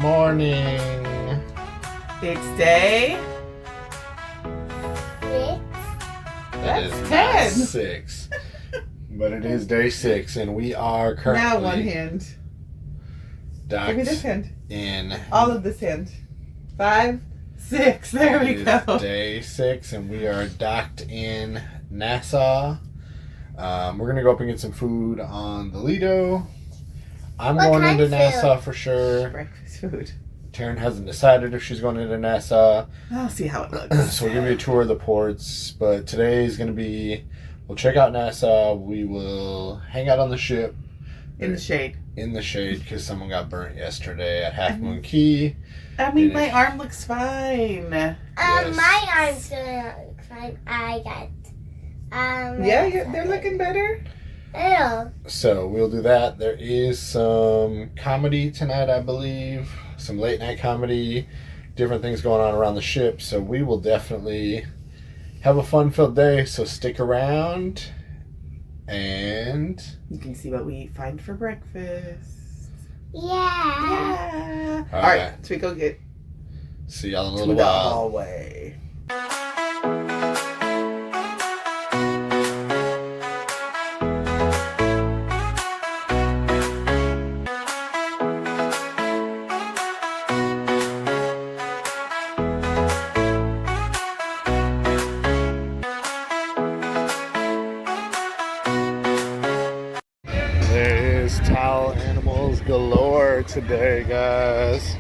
morning. It's day 6. That's 10. 6. But it is day 6, and we are currently Now one hand. docked Give me this hand. in. All of this hand. 5, 6. There we It go. is day 6, and we are docked in Nassau. We're gonna go up and get some food on the Lido. I'm What going kind into of Nassau for sure. Breakfast food. Taryn hasn't decided if she's going into Nassau. I'll see how it looks. So we'll give you a tour of the ports. But today is going to be, we'll check out Nassau. We will hang out on the ship. In the shade. In the shade because someone got burnt yesterday at Half Moon Key. I mean, my arm looks fine. Yes. My arm's gonna look fine. I got. Yeah, they're looking better. Ew. So we'll do that. There is some comedy tonight, I believe. Some late night comedy. Different things going on around the ship. So we will definitely have a fun-filled day. So stick around. And You can see what we find for breakfast. Yeah. All right, so we go get see y'all in a to little the while. hallway. There is towel animals galore today, guys.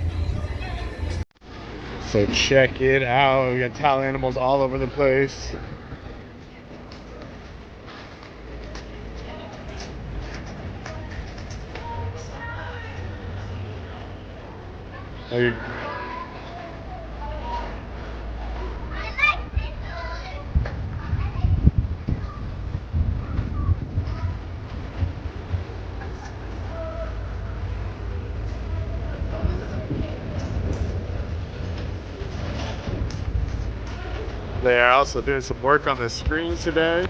So check it out. We got towel animals all over the place. There- They are also doing some work on the screen today.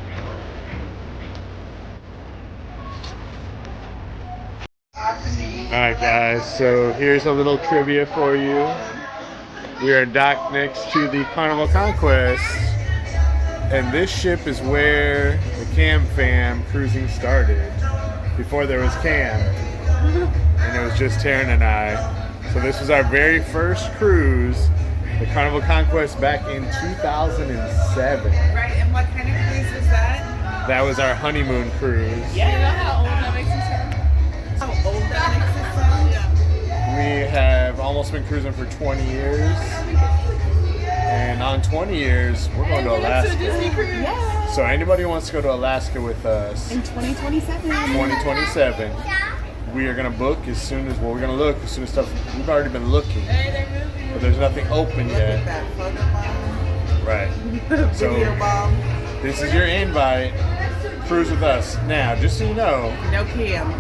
Alright guys, so here's a little trivia for you. We are docked next to the Carnival Conquest, and this ship is where the Cam Fam cruising started. Before there was Cam, and it was just Taryn and I. So this was our very first cruise, the Carnival Conquest, back in 2007. Right, and what kind of cruise was that? That was our honeymoon cruise. Yeah. You know how old that makes us sound? How old that makes us sound? Yeah. We have almost been cruising for 20 years. And on 20 years, we're going to Alaska. Yeah. So anybody who wants to go to Alaska with us, In 2027. 2027, we are going to book as soon as, we're going to look as soon as stuff, we've already been looking, Hey, they're moving. but there's nothing open Look at yet. that photo bomb. Right. So Video bomb. this is your invite. Cruise with us. Now, just so you know, No Cam.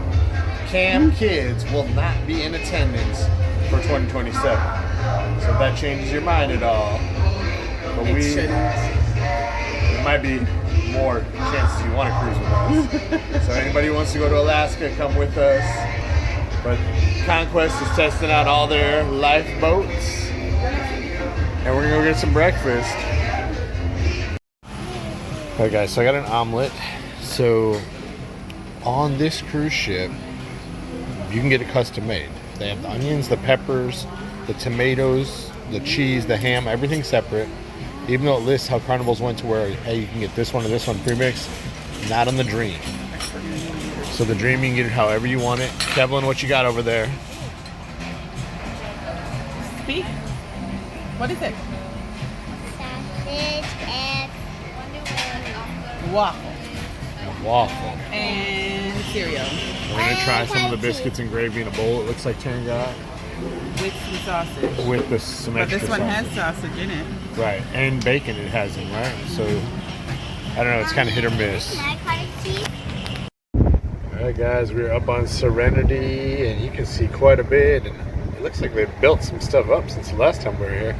Cam kids will not be in attendance for 2027. So if that changes your mind at all, but It shouldn't. there might be more chances you want to cruise with us. So anybody who wants to go to Alaska, come with us. But Conquest is testing out all their lifeboats, and we're gonna go get some breakfast. Alright guys, so I got an omelet. So on this cruise ship, you can get it custom made. They have the onions, the peppers, the tomatoes, the cheese, the ham, everything separate. Even though it lists how Carnivals went to where, hey, you can get this one or this one premixed, not on the Dream. So the Dream, you can get it however you want it. Kevlin, what you got over there? Speak. What is it? Sausage and Waffle. A waffle. And cereal. We're gonna try some of the biscuits and gravy in a bowl. It looks like Taryn got With some sausage. with some But extra this one has sausage. sausage in it. Right, and bacon it has in, right? So I don't know, it's kind of hit or miss. can I cut a cheese? Alright guys, we're up on Serenity, and you can see quite a bit, and it looks like they've built some stuff up since the last time we were here.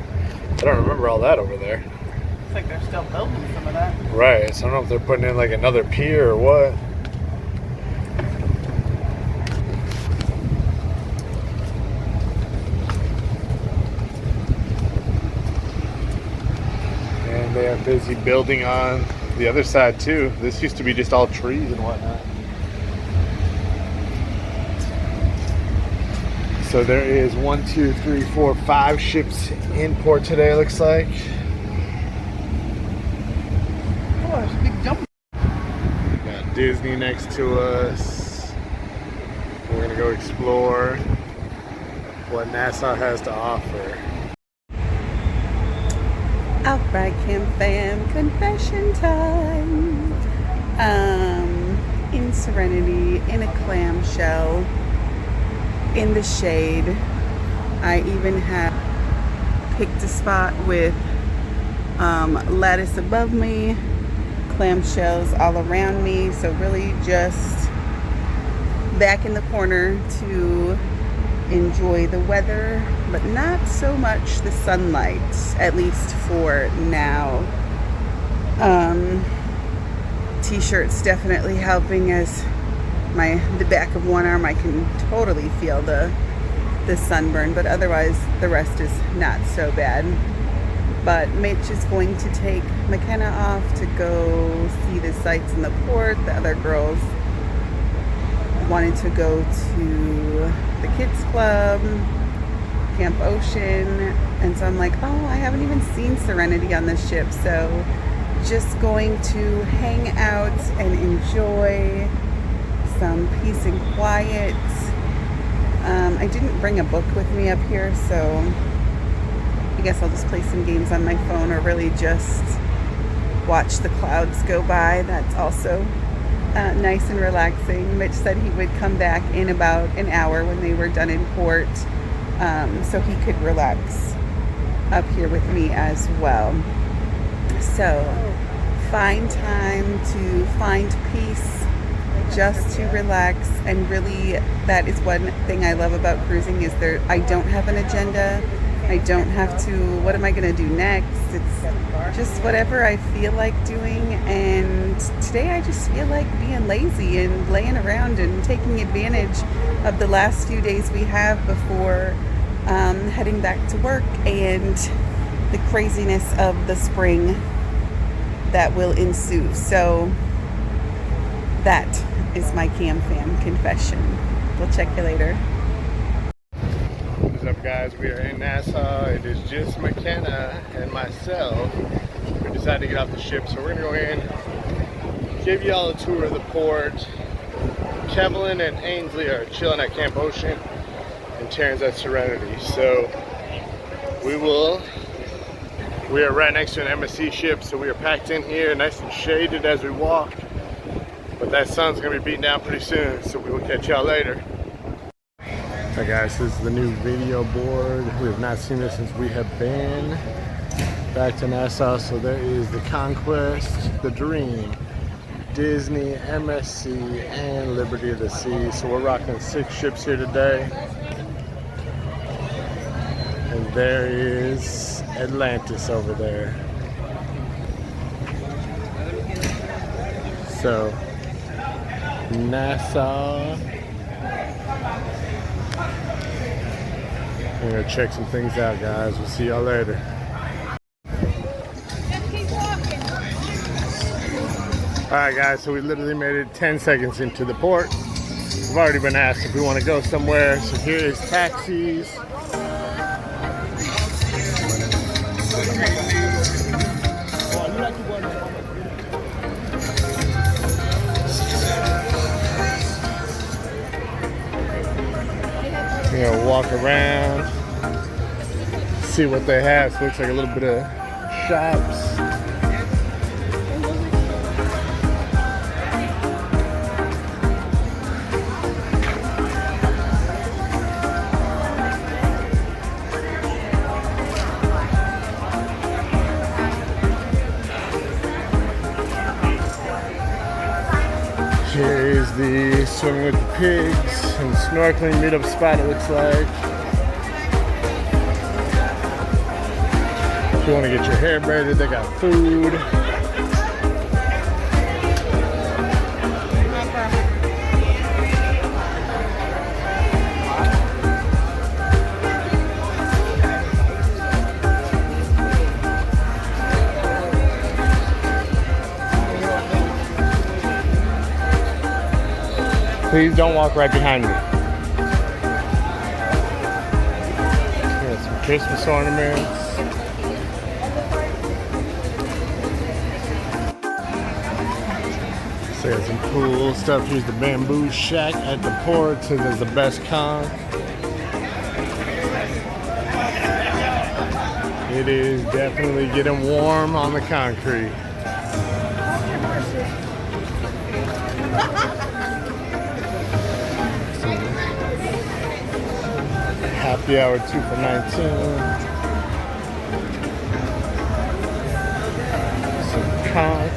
I don't remember all that over there. Looks like they're still building some of that. Right, so I don't know if they're putting in like another pier or what. they are busy building on the other side too. This used to be just all trees and whatnot. So there is 1, 2, 3, 4, 5 ships in port today, it looks like. Oh, it's a big jump. Got Disney next to us. We're gonna go explore what Nassau has to offer. Alright, Camp Fam, confession time. In Serenity, in a clamshell, in the shade. I even have picked a spot with lattice above me, clamshells all around me, so really just back in the corner to enjoy the weather, but not so much the sunlight, at least for now. T-shirts definitely helping, as the back of one arm I can totally feel the sunburn, but otherwise the rest is not so bad. But Mitch is going to take McKenna off to go see the sights in the port. The other girls wanted to go to the kids club, Camp Ocean, and so I'm like, oh, I haven't even seen Serenity on this ship, so just going to hang out and enjoy some peace and quiet. I didn't bring a book with me up here, so I guess I'll just play some games on my phone, or really just watch the clouds go by. That's also nice and relaxing. Mitch said he would come back in about an hour when they were done in port, so he could relax up here with me as well. So find time to find peace, just to relax. And really, that is one thing I love about cruising, is I don't have an agenda. I don't have to, what am I going to do next? It's just whatever I feel like doing. And today I just feel like being lazy and laying around and taking advantage of the last few days we have before heading back to work and the craziness of the spring that will ensue. So that is my Cam Fam confession. We'll check you later. What's up, guys? We are in Nassau. It is just McKenna and myself. We decided to get off the ship, so we're gonna go in, give you all a tour of the port. Kevlin and Ainsley are chilling at Camp Ocean, and Taryn's at Serenity. So we are right next to an MSC ship, so we are packed in here, nice and shaded as we walk. But that sun's gonna be beating down pretty soon, so we will catch y'all later. Alright guys, this is the new video board. We have not seen this since we have been back to Nassau. So there is the Conquest, the Dream, Disney, MSC, and Liberty of the Sea. So we're rocking 6 ships here today. And there is Atlantis over there. So Nassau. We're gonna check some things out, guys. We'll see y'all later. Alright guys, so we literally made it 10 seconds into the port. We've already been asked if we want to go somewhere, so here is taxis. We're gonna walk around, see what they have. So it looks like a little bit of shops. Here is the swimming with the pigs and snorkeling meetup spot, it looks like. If you want to get your hair braided, they got food. Please don't walk right behind me. Here's some Christmas ornaments. So there's some cool stuff. Here's the bamboo shack at the port. So there's the best conch. It is definitely getting warm on the concrete. Happy hour 2 for 19. Some conch.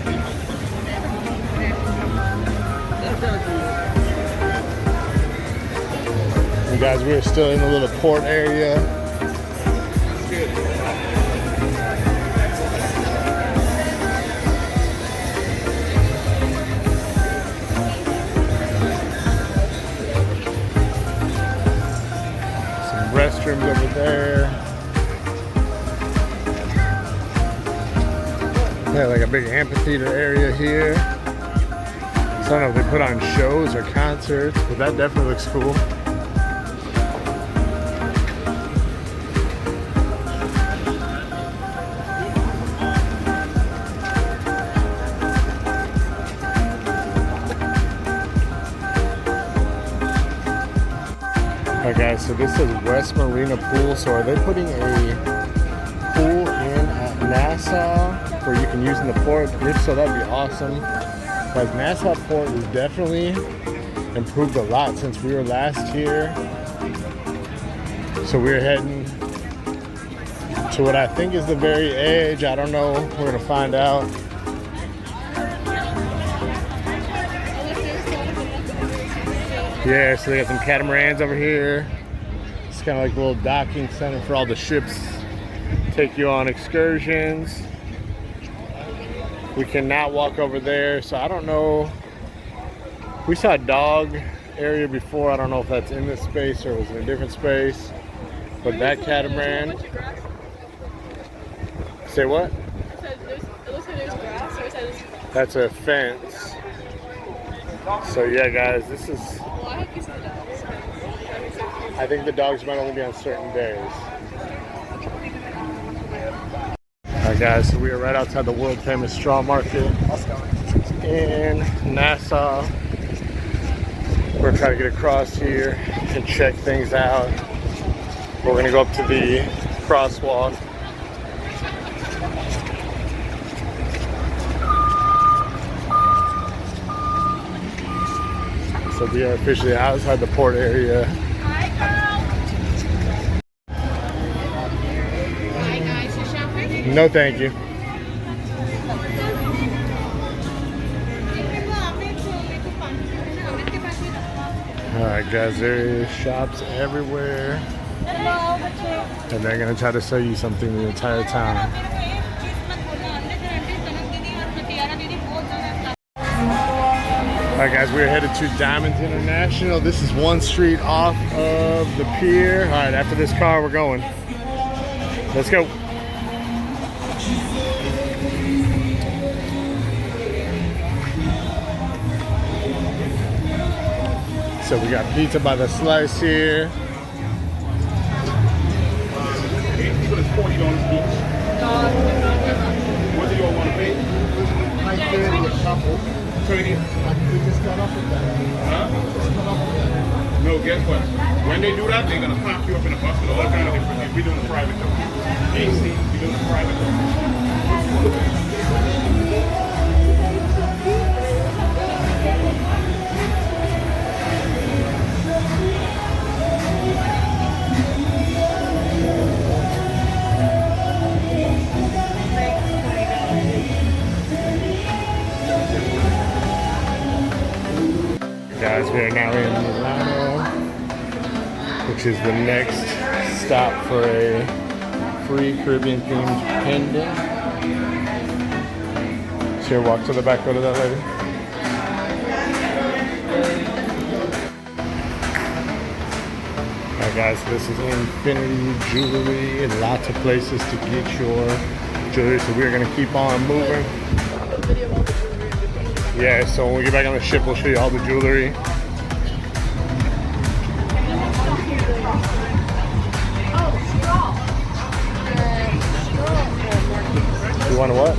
You guys, we're still in the little port area. Restrooms over there. Yeah, like a big amphitheater area here. So I don't know if they put on shows or concerts, but that definitely looks cool. Alright guys, so this is West Marina Pool. So are they putting a pool in at Nassau where you can use in the port? If so, that'd be awesome. Like Nassau Port has definitely improved a lot since we were last here. So we're heading to what I think is the very edge. I don't know. We're gonna find out. Yeah, so they got some catamarans over here. It's kind of like a little docking center for all the ships. Take you on excursions. We cannot walk over there, so I don't know. We saw a dog area before. I don't know if that's in this space or was in a different space. But that catamaran. Say what? It looks like there's grass, or is that just... That's a fence. So yeah, guys, this is. Well, I hope you see the dogs. I think the dogs might only be on certain days. Alright guys, so we are right outside the world famous straw market in Nassau. We're gonna try to get across here and check things out. We're gonna go up to the crosswalk. So we are officially outside the port area. Hi guys, you shopping? No, thank you. Alright guys, there is shops everywhere. And they're gonna try to sell you something the entire time. Alright guys, we're headed to Diamonds International. This is one street off of the pier. Alright, after this car we're going. Let's go. So we got pizza by the slice here. $40 each. What do you all want to pay? Like a couple. Trade in. We just got off with that. Huh? No, guess what? When they do that, they're going to pack you up in a bus with all kind of different things. We're doing a private though. AC, we're doing a private though. Guys, we are now in Milano, which is the next stop for a free Caribbean themed pendant. Should I walk to the back, go to that lady? Alright guys, so this is Infinity Jewelry, lots of places to get your jewelry, so we're going to keep on moving. Yeah, so when we get back on the ship, we'll show you all the jewelry. You want a what?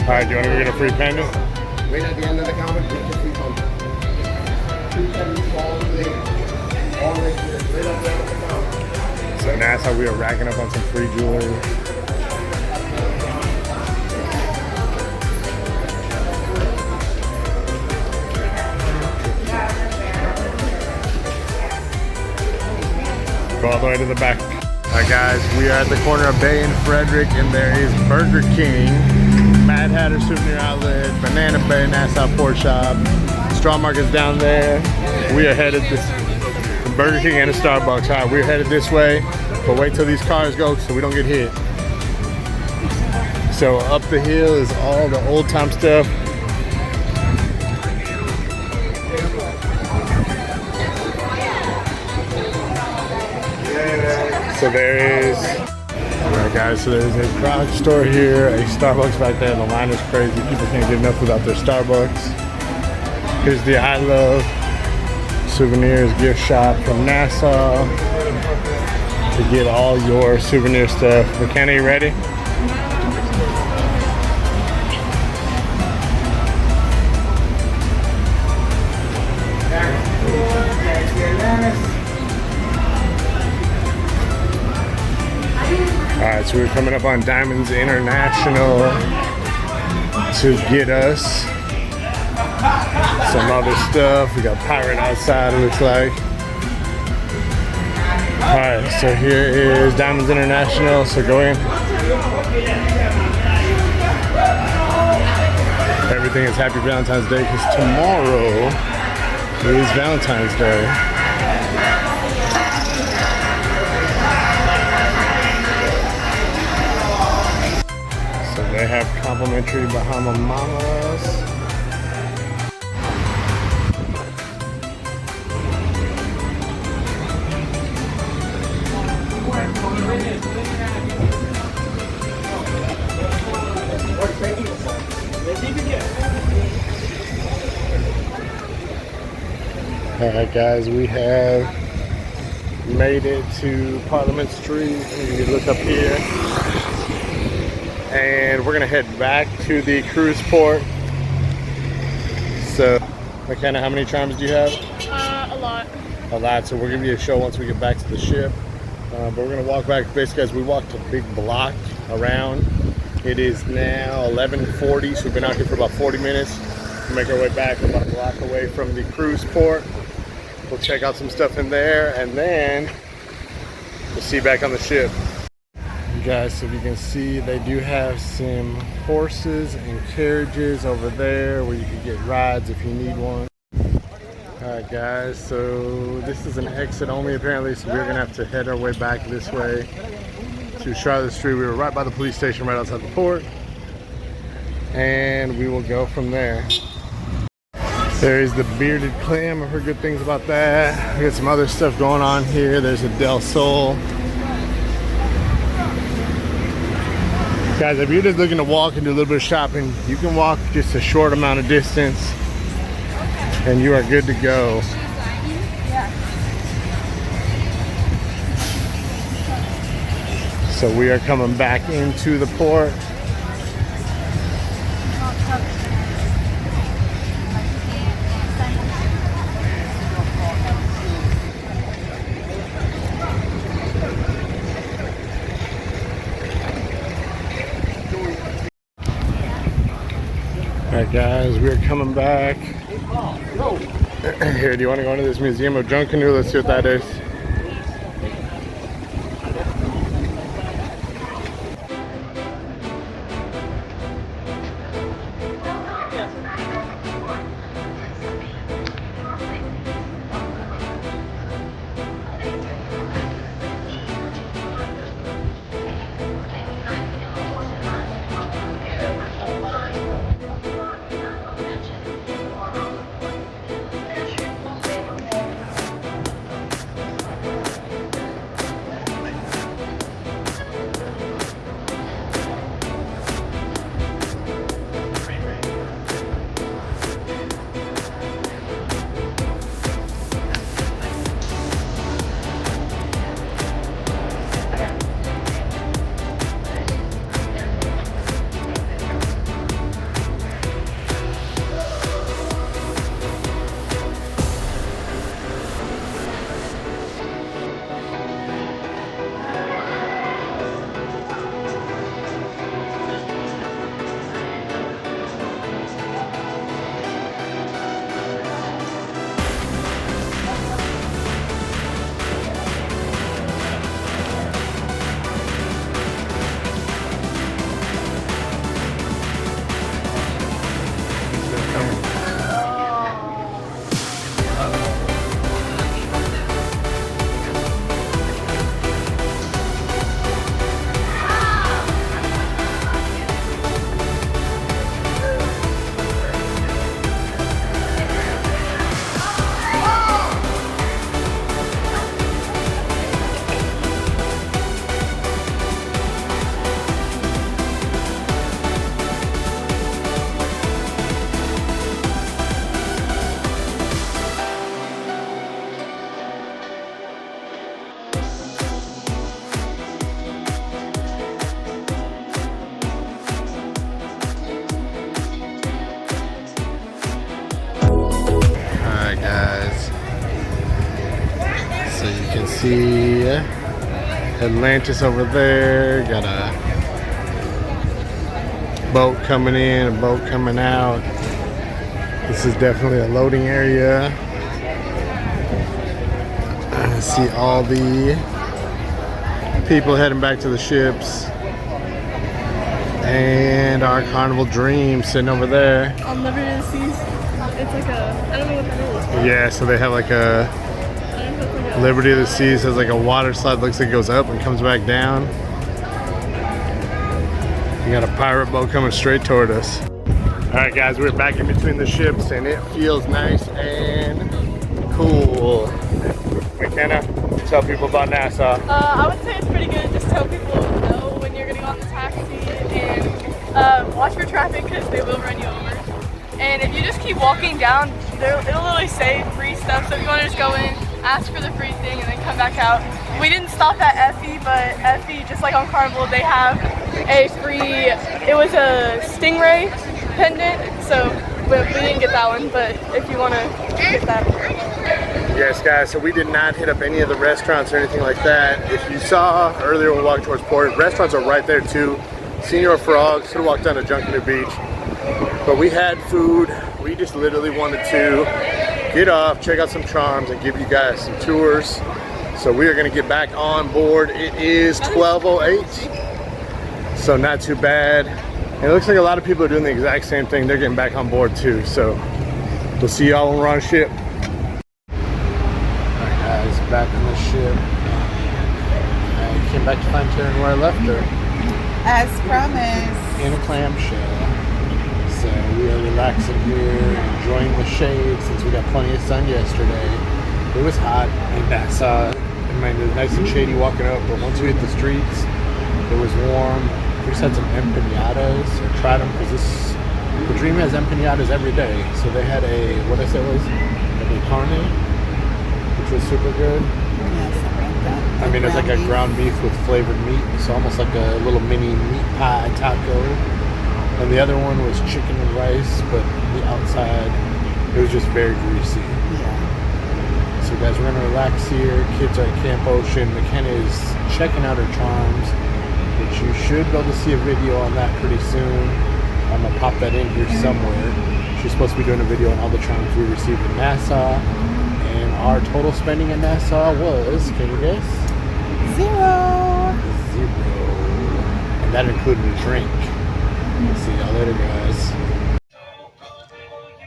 All right, do you want to go get a free pendant? Right at the end of the counter, get your free phone. So Nassau, we are racking up on some free jewelry. Go all the way to the back. All right, guys, we are at the corner of Bay and Frederick, and there is Burger King, Mad Hatter Souvenir Outlet, Banana Bay, Nassau Pork Shop, Straw Market's down there. We are headed this Burger King and a Starbucks. All right, we're headed this way, but wait till these cars go so we don't get hit. So up the hill is all the old time stuff. So there is, all right guys, so there's a garage store here, a Starbucks back there. The line is crazy. People can't get enough without their Starbucks. Here's the I Love Souvenirs gift shop from Nassau to get all your souvenir stuff. McKenna, you ready? All right, so we're coming up on Diamonds International to get us some other stuff. We got Pirate outside, it looks like. All right, so here is Diamonds International, so go in. Everything is Happy Valentine's Day because tomorrow is Valentine's Day. They have complimentary Bahama Mamas. Alright guys, we have made it to Parliament Street. You can look up here. And we're gonna head back to the cruise port. So, McKenna, how many charms do you have? A lot. A lot. So we'll give you a show once we get back to the ship. But we're gonna walk back basically as we walked a big block around. It is now 11:40, so we've been out here for about 40 minutes. We'll make our way back about a block away from the cruise port. We'll check out some stuff in there, and then we'll see you back on the ship. You guys, so if you can see, they do have some horses and carriages over there where you can get rides if you need one. Alright guys, so this is an exit only apparently, so we're gonna have to head our way back this way to Charlotte Street. We were right by the police station right outside the port, and we will go from there. There is the Bearded Clam. I've heard good things about that. We got some other stuff going on here. There's a Del Sol. Guys, if you're just looking to walk and do a little bit of shopping, you can walk just a short amount of distance and you are good to go. So we are coming back into the port. Alright guys, we're coming back. Here, do you want to go into this Museum of Junk Canoe? Let's see what that is. can see Atlantis over there. Got a boat coming in, a boat coming out. This is definitely a loading area. I see all the people heading back to the ships. And our Carnival Dream sitting over there. On Liberty of the Seas. It's like a, I don't know what that is. Yeah, so they have like a Liberty of the Seas has like a water slide, looks like it goes up and comes back down. You got a pirate boat coming straight toward us. All right, guys, we're back in between the ships and it feels nice and cool. McKenna, tell people about Nassau. I would say it's pretty good. Just tell people no when you're getting on the taxi and watch for traffic because they will run you over. And if you just keep walking down, it'll literally say free stuff. So if you want to just go in, ask for the free thing, and then come back out. We didn't stop at Effie, but Effie, just like on Carnival, they have a free, it was a stingray pendant. So we didn't get that one, but if you want to get that. Yes, guys, so we did not hit up any of the restaurants or anything like that. If you saw earlier when we walked towards port, restaurants are right there too. Senior Frogs, could have walked down to Junkanoo Beach. But we had food. We just literally wanted to get off, check out some charms, and give you guys some tours. So we are gonna get back on board. It is 12:08, so not too bad. And it looks like a lot of people are doing the exact same thing. They're getting back on board too. So we'll see y'all when we're on a ship. Alright guys, back on the ship. I came back to find Taryn where I left her. As promised. In a clamshell. So we are relaxing here, enjoying the shade since we got plenty of sun yesterday. It was hot in Nassau. I mean, it was nice and shady walking up, but once we hit the streets, it was warm. We just had some empanadas, or tried them, because the Dream has empanadas every day. So they had a, what I said was, a carne, which was super good. I mean, it's like a ground beef with flavored meat, so almost like a little mini meat pie taco. And the other one was chicken and rice, but the outside, it was just very greasy. Yeah. So guys, we're gonna relax here. Kids are at Camp Ocean. McKenna is checking out her charms, which you should be able to see a video on that pretty soon. I'm gonna pop that in here somewhere. She's supposed to be doing a video on all the charms we received in Nassau. And our total spending in Nassau was, can you guess? Zero. And that included a drink. See y'all later, guys.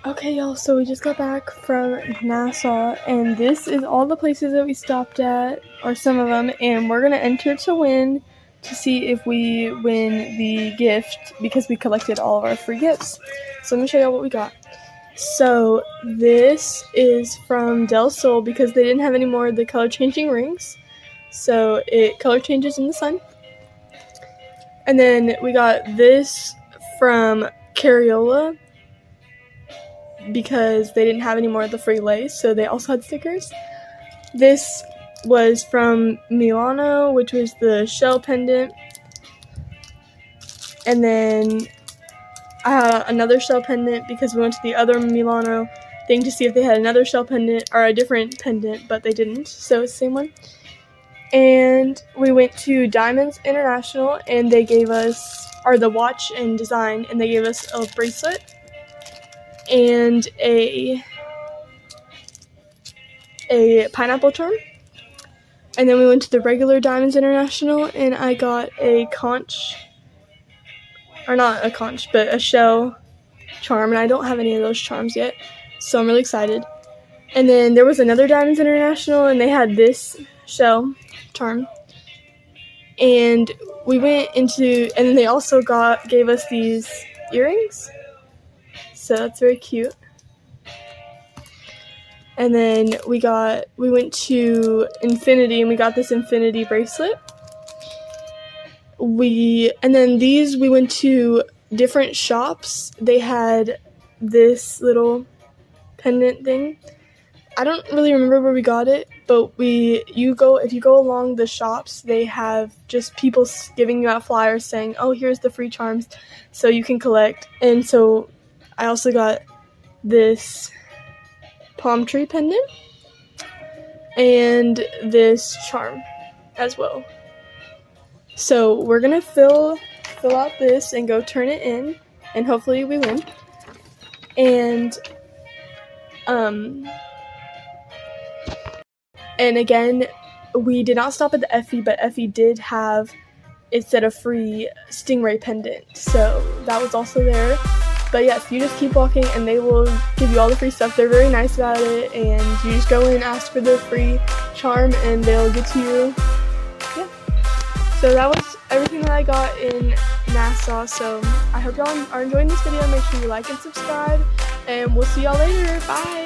Okay, y'all, so we just got back from Nassau, and this is all the places that we stopped at, or some of them, and we're going to enter to win to see if we win the gift, because we collected all of our free gifts. So let me show y'all what we got. So this is from Del Sol, because they didn't have any more of the color changing rings, so it color changes in the sun. And then we got this from Cariola, because they didn't have any more of the free lace, so they also had stickers. This was from Milano, which was the shell pendant. And then I had another shell pendant because we went to the other Milano thing to see if they had another shell pendant or a different pendant, but they didn't, so it's the same one. And we went to Diamonds International, and they gave us, or the watch and design, and they gave us a bracelet and a pineapple charm. And then we went to the regular Diamonds International, and I got a conch, or not a conch, but a shell charm, and I don't have any of those charms yet, so I'm really excited. And then there was another Diamonds International, and they had this shell charm. And we went into, and then they also gave us these earrings, so that's very cute. And then we went to Infinity, and we got this Infinity bracelet. And then these, we went to different shops. They had this little pendant thing. I don't really remember where we got it, but if you go along the shops, they have just people giving you out flyers saying, oh, here's the free charms, so you can collect. And so I also got this palm tree pendant. and this charm as well. So we're gonna fill out this and go turn it in, and hopefully we win. And again, we did not stop at the Effie, but Effie did have, it said, a free stingray pendant, so that was also there. But yes, you just keep walking and they will give you all the free stuff. They're very nice about it, and you just go in, ask for the free charm, and they'll get to you. Yeah. So that was everything that I got in Nassau. So I hope y'all are enjoying this video. Make sure you like and subscribe, and we'll see y'all later. Bye.